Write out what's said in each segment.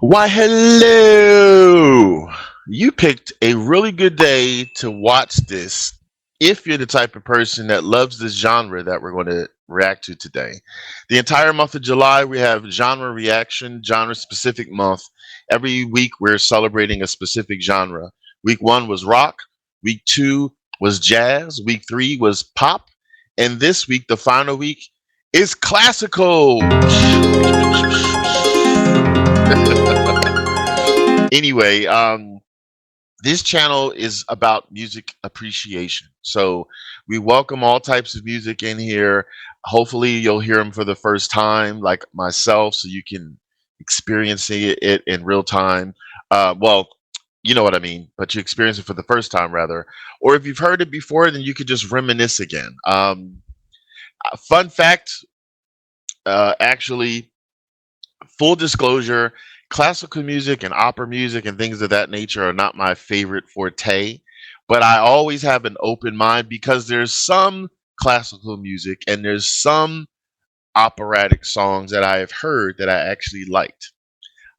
Why, hello! You picked a really good day to watch this if you're the type of person that loves this genre that we're going to react to today. The entire month of July, we have genre reaction, genre specific month. Every week, we're celebrating a specific genre. Week one was rock, week two was jazz, week three was pop, and this week, the final week, is classical. Anyway, this channel is about music appreciation. So we welcome all types of music in here. Hopefully, you'll hear them for the first time, like myself, so you can experience it in real time. Well, you know what I mean, but you experience it for the first time, rather. Or if you've heard it before, then you could just reminisce again. Fun fact, actually, full disclosure, classical music and opera music and things of that nature are not my favorite forte, but I always have an open mind because there's some classical music and there's some operatic songs that I have heard that I actually liked.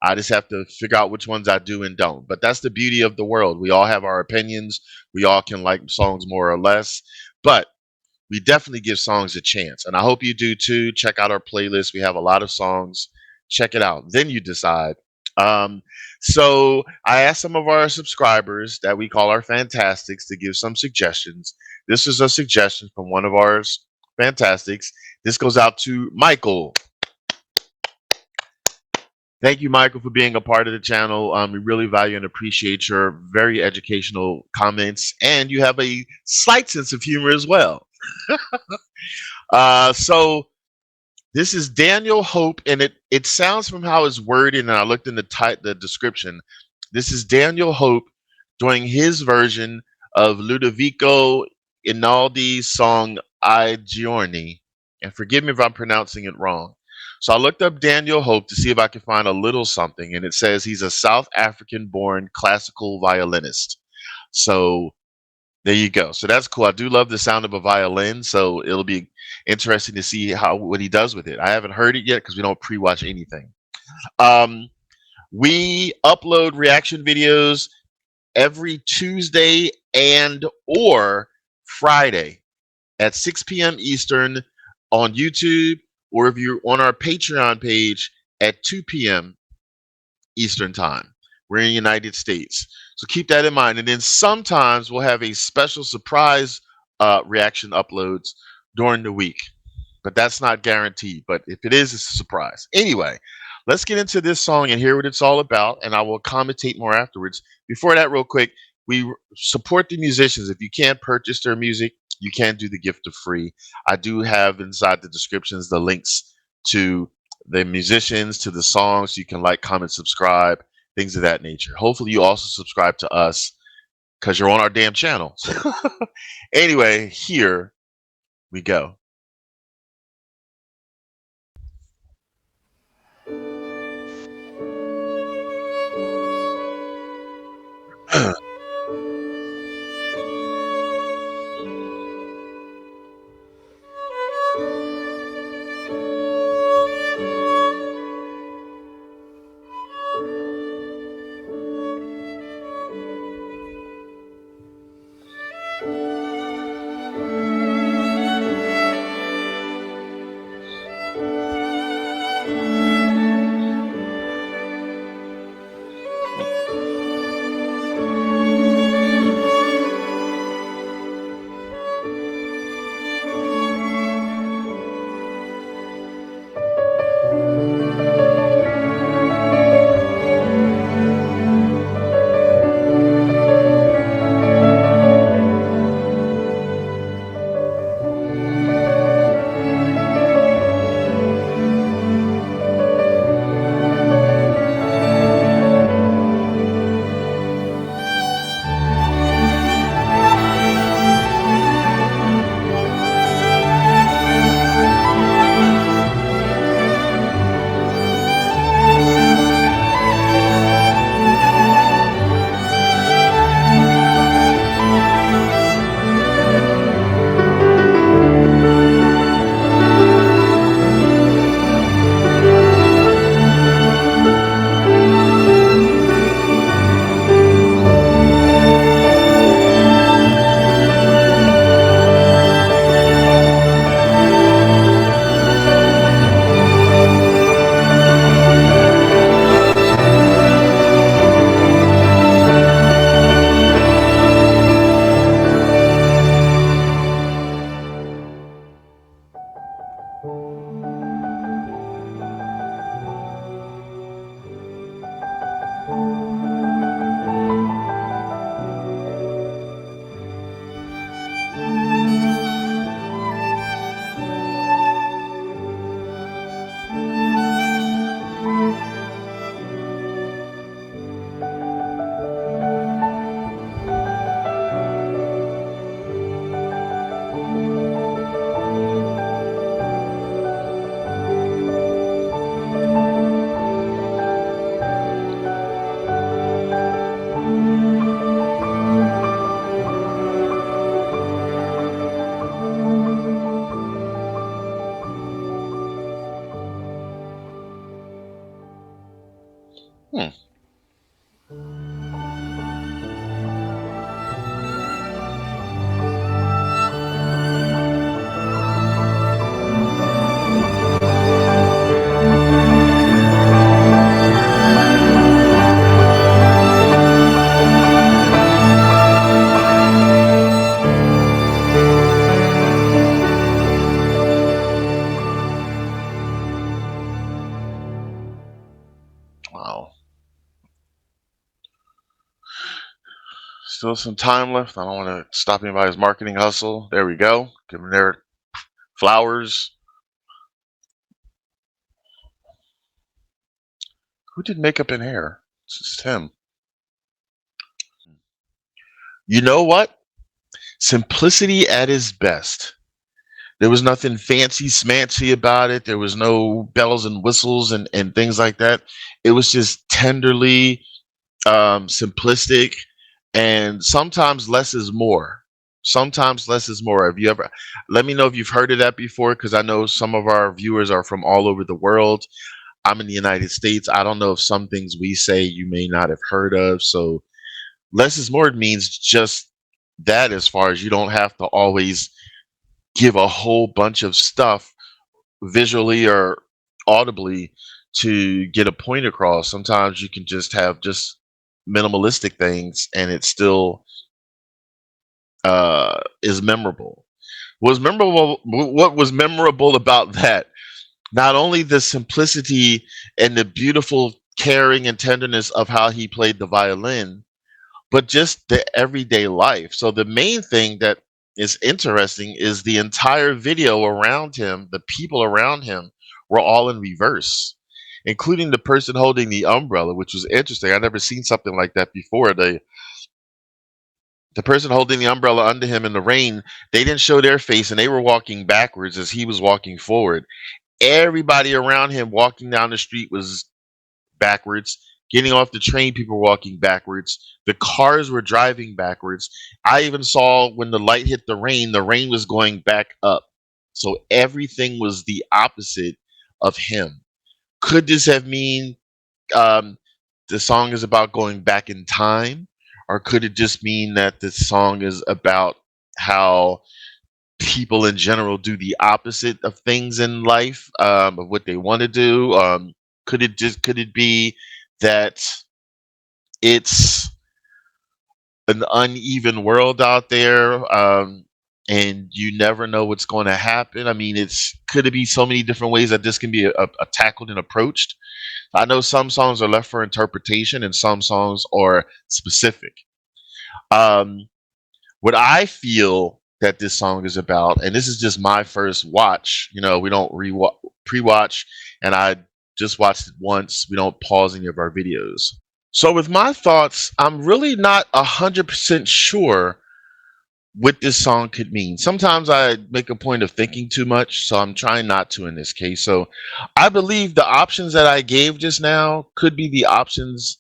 I just have to figure out which ones I do and don't. But that's the beauty of the world. We all have our opinions. We all can like songs more or less. But we definitely give songs a chance. And I hope you do too. Check out our playlist. We have a lot of songs. Check it out. Then you decide. Um, so I asked some of our subscribers that we call our fantastics to give some suggestions. This is a suggestion from one of our fantastics. This goes out to Michael. Thank you, Michael, for being a part of the channel. We really value and appreciate your very educational comments, and you have a slight sense of humor as well. So this is Daniel Hope, and it sounds from how it's worded, and I looked in the description. This is Daniel Hope doing his version of Ludovico Einaudi's song "I Giorni," and forgive me if I'm pronouncing it wrong. So I looked up Daniel Hope to see if I could find a little something, and it says he's a South African-born classical violinist. So there you go. So that's cool. I do love the sound of a violin, so it'll be interesting to see how what he does with it. I haven't heard it yet because we don't pre-watch anything. Um, we upload reaction videos every Tuesday and or Friday at 6 p.m. Eastern on YouTube, or if you're on our Patreon page at 2 p.m. Eastern time. We're in the United States. So keep that in mind. And then sometimes we'll have a special surprise reaction uploads during the week. But that's not guaranteed. But if it is, it's a surprise. Anyway, let's get into this song and hear what it's all about. And I will commentate more afterwards. Before that, real quick, we support the musicians. If you can't purchase their music, you can do the gift of free. I do have inside the descriptions the links to the musicians, to the songs. You can like, comment, subscribe, things of that nature. Hopefully, you also subscribe to us because you're on our damn channel. Anyway, here we go. Hmm. Wow. Still some time left. I don't want to stop anybody's marketing hustle. There we go. Give them their flowers. Who did makeup and hair? It's just him. You know what? Simplicity at its best. There was nothing fancy smancy about it. There was no bells and whistles and things like that. It was just tenderly simplistic, and sometimes less is more. Sometimes less is more. Have you ever? Let me know if you've heard of that before, because I know some of our viewers are from all over the world. I'm in the United States. I don't know if some things we say you may not have heard of. So less is more means just that, as far as you don't have to always give a whole bunch of stuff visually or audibly to get a point across. Sometimes you can just have just minimalistic things and it still is memorable. What was memorable about that? Not only the simplicity and the beautiful caring and tenderness of how he played the violin, but just the everyday life. So the main thing that is interesting is the entire video around him, the people around him were all in reverse, including the person holding the umbrella, which was interesting. I never seen something like that before. The person holding the umbrella under him in the rain, they didn't show their face and they were walking backwards as he was walking forward. Everybody around him walking down the street was backwards. Getting off the train, people were walking backwards. The cars were driving backwards. I even saw when the light hit the rain was going back up. So everything was the opposite of him. Could this have mean um, the song is about going back in time, or could it just mean that the song is about how people in general do the opposite of things in life, of what they want to do? Could it be that it's an uneven world out there, and you never know what's going to happen? I mean, it's could it be so many different ways that this can be tackled and approached? I know some songs are left for interpretation, and some songs are specific. Um, what I feel that this song is about, and this is just my first watch. You know, we don't pre-watch, and I just watched it once. We don't pause any of our videos. So with my thoughts, I'm really not 100% sure what this song could mean. Sometimes I make a point of thinking too much, so I'm trying not to in this case. So I believe the options that I gave just now could be the options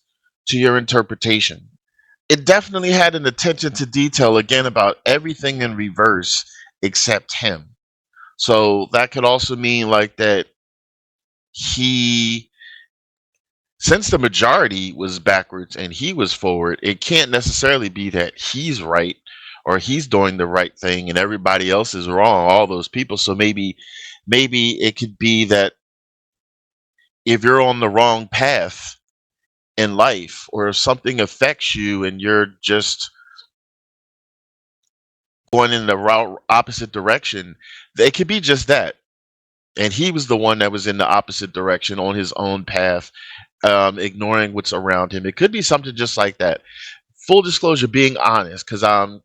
to your interpretation. It definitely had an attention to detail again about everything in reverse except him. So that could also mean like that he, since the majority was backwards and he was forward, it can't necessarily be that he's right or he's doing the right thing and everybody else is wrong, all those people. So maybe it could be that if you're on the wrong path in life, or if something affects you and you're just going in the route opposite direction, it could be just that. And he was the one that was in the opposite direction on his own path, ignoring what's around him. It could be something just like that. Full disclosure, being honest, because I'm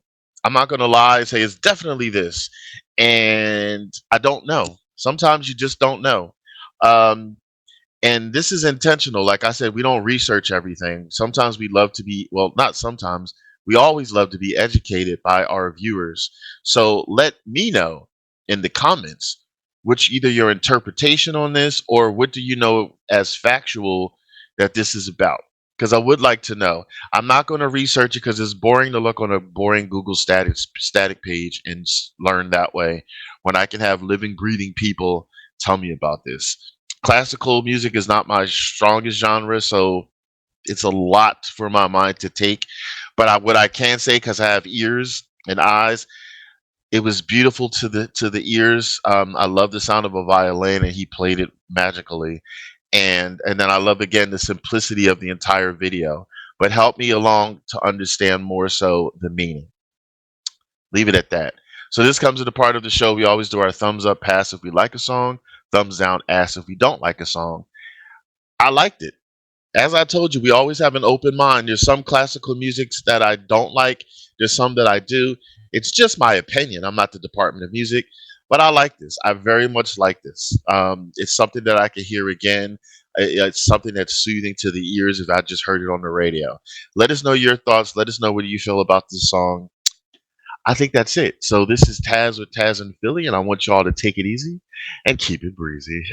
not gonna lie and say it's definitely this, and I don't know. Sometimes you just don't know. Um, and this is intentional. Like I said, we don't research everything. Sometimes we love to be, well, not sometimes, we always love to be educated by our viewers. So let me know in the comments which either your interpretation on this, or what do you know as factual that this is about? Because I would like to know. I'm not going to research it because it's boring to look on a boring Google static page and learn that way, when I can have living, breathing people tell me about this. Classical music is not my strongest genre, so It's a lot for my mind to take. But what I can say, because I have ears and eyes, it was beautiful to the ears. I love the sound of a violin, and he played it magically. And then I love again the simplicity of the entire video, but help me along to understand more so the meaning. Leave it at that. So this comes to the part of the show we always do our thumbs up pass if we like a song, thumbs down ass if we don't like a song. I liked it. As I told you, we always have an open mind. There's some classical musics that I don't like. There's some that I do. It's just my opinion. I'm not the Department of Music, but I like this. I very much like this. It's something that I can hear again. It's something that's soothing to the ears if I just heard it on the radio. Let us know your thoughts. Let us know what you feel about this song. I think that's it. So this is Taz with Taz and Philly, and I want y'all to take it easy and keep it breezy.